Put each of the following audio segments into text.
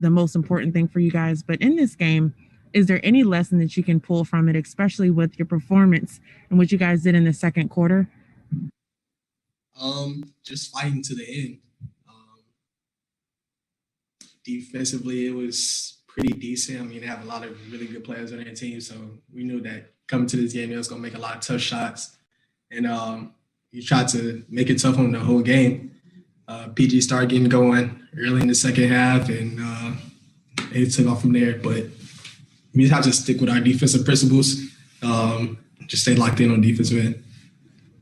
the most important thing for you guys. But in this game, is there any lesson that you can pull from it, especially with your performance and what you guys did in the second quarter? Just fighting to the end. Defensively, it was pretty decent. I mean, they have a lot of really good players on their team, so we knew that coming to this game, it was going to make a lot of tough shots. And he tried to make it tough on the whole game. PG started getting going early in the second half, and it took off from there. But we just have to stick with our defensive principles, just stay locked in on defensive end.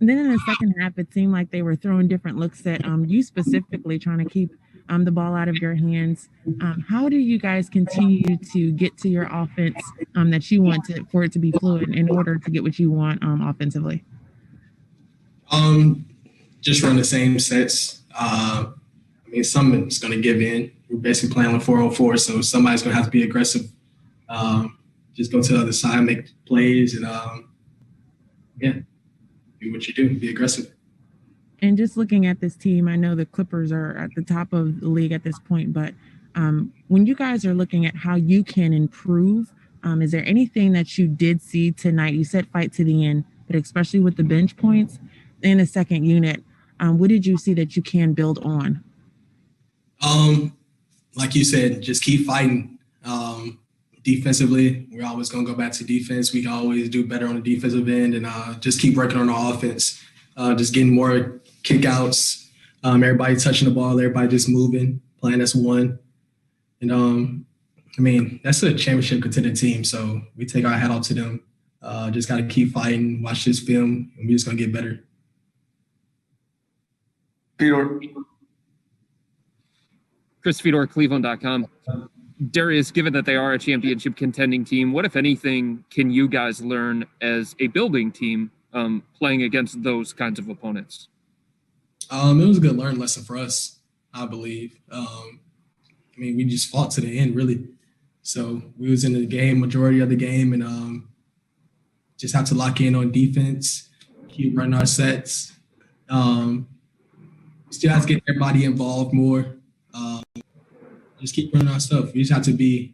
And then in the second half, it seemed like they were throwing different looks at you specifically, trying to keep the ball out of your hands. How do you guys continue to get to your offense that you want for it to be fluid in order to get what you want offensively? Just run the same sets. I mean, someone's going to give in. We're basically playing with 4-on-4, so somebody's going to have to be aggressive. Just go to the other side, make plays, and do what you do, be aggressive. And just looking at this team, I know the Clippers are at the top of the league at this point, but when you guys are looking at how you can improve, is there anything that you did see tonight? You said fight to the end, but especially with the bench points in the second unit, what did you see that you can build on? Like you said, just keep fighting. Defensively, we're always going to go back to defense. We can always do better on the defensive end, and just keep working on our offense. Just getting more kickouts, everybody touching the ball, everybody just moving, playing as one. And, I mean, that's a championship contender team, so we take our hat off to them. Just got to keep fighting, watch this film, and we're just going to get better. Fedor. Chris Fedor, Cleveland.com. Darius, given that they are a championship contending team, what, if anything, can you guys learn as a building team playing against those kinds of opponents? It was a good learning lesson for us, I believe. I mean, we just fought to the end, really. So we was in the game, majority of the game, and just have to lock in on defense, keep running our sets. Still have to get everybody involved more. Just keep running our stuff. We just have to be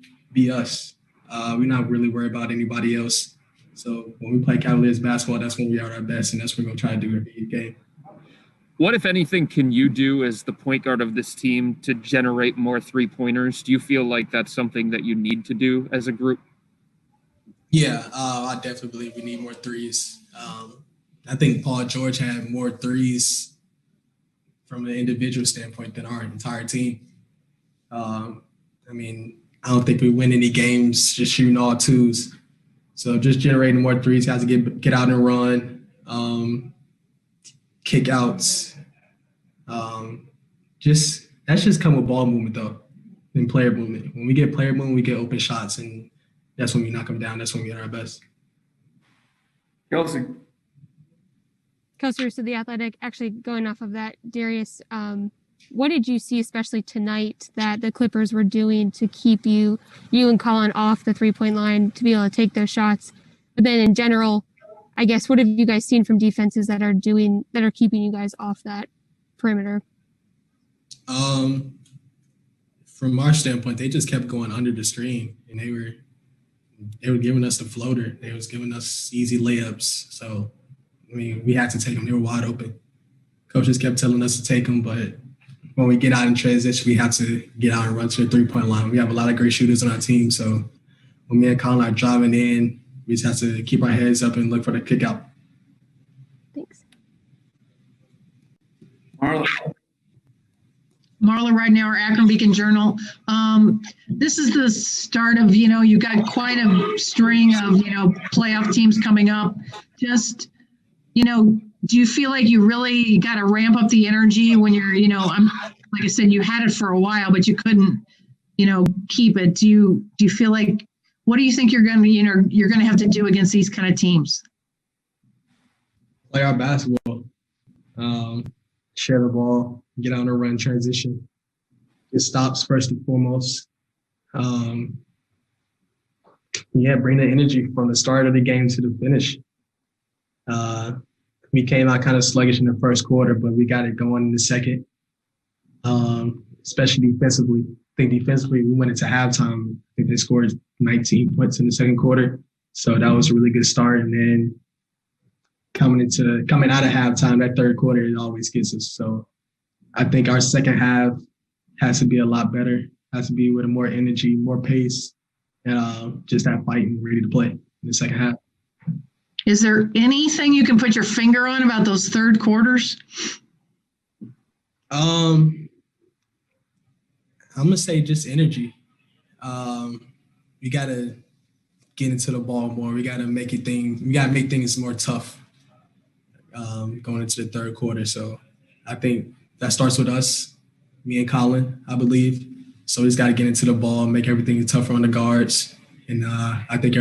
us. We're not really worried about anybody else. So when we play Cavaliers basketball, that's when we are at our best, and that's what we're going to try to do every game. What, if anything, can you do as the point guard of this team to generate more three-pointers? Do you feel like that's something that you need to do as a group? Yeah, I definitely believe we need more threes. I think Paul George had more threes from an individual standpoint than our entire team. I mean, I don't think we win any games just shooting all twos. So just generating more threes, guys, to get out and run, kick outs. That's just come with ball movement though, and player movement. When we get player movement, we get open shots, and that's when we knock them down. That's when we get our best. Kelsey. Co-source of The Athletic, actually going off of that, Darius, what did you see, especially tonight, that the Clippers were doing to keep you and Colin off the three-point line to be able to take those shots? But then in general, I guess, what have you guys seen from defenses that are keeping you guys off that perimeter? From our standpoint, they just kept going under the screen, and they were giving us the floater. They was giving us easy layups. So, I mean, we had to take them. They were wide open. Coaches kept telling us to take them, but when we get out in transition, we have to get out and run to the three-point line. We have a lot of great shooters on our team, so when me and Colin are driving in, we just have to keep our heads up and look for the kick out. Thanks. Marla Ridenour, Akron Beacon Journal. This is the start of, you got quite a string of, playoff teams coming up. Just, do you feel like you really got to ramp up the energy when you're, like I said, you had it for a while, but you couldn't, keep it. Do you feel like, what do you think you're going to have to do against these kind of teams? Play our basketball, share the ball, get on a run, transition. It stops first and foremost. Bring the energy from the start of the game to the finish. We came out kind of sluggish in the first quarter, but we got it going in the second, especially defensively. I think defensively, we went into halftime. I think they scored 19 points in the second quarter. So that was a really good start. And then coming out of halftime, that third quarter, it always gets us. So I think our second half has to be a lot better, has to be with more energy, more pace, and just that fight and ready to play in the second half. Is there anything you can put your finger on about those third quarters? I'm gonna say just energy. We gotta get into the ball more. We gotta make things more tough going into the third quarter. So I think that starts with us, me and Colin, I believe. So we just gotta get into the ball, make everything tougher on the guards, and I think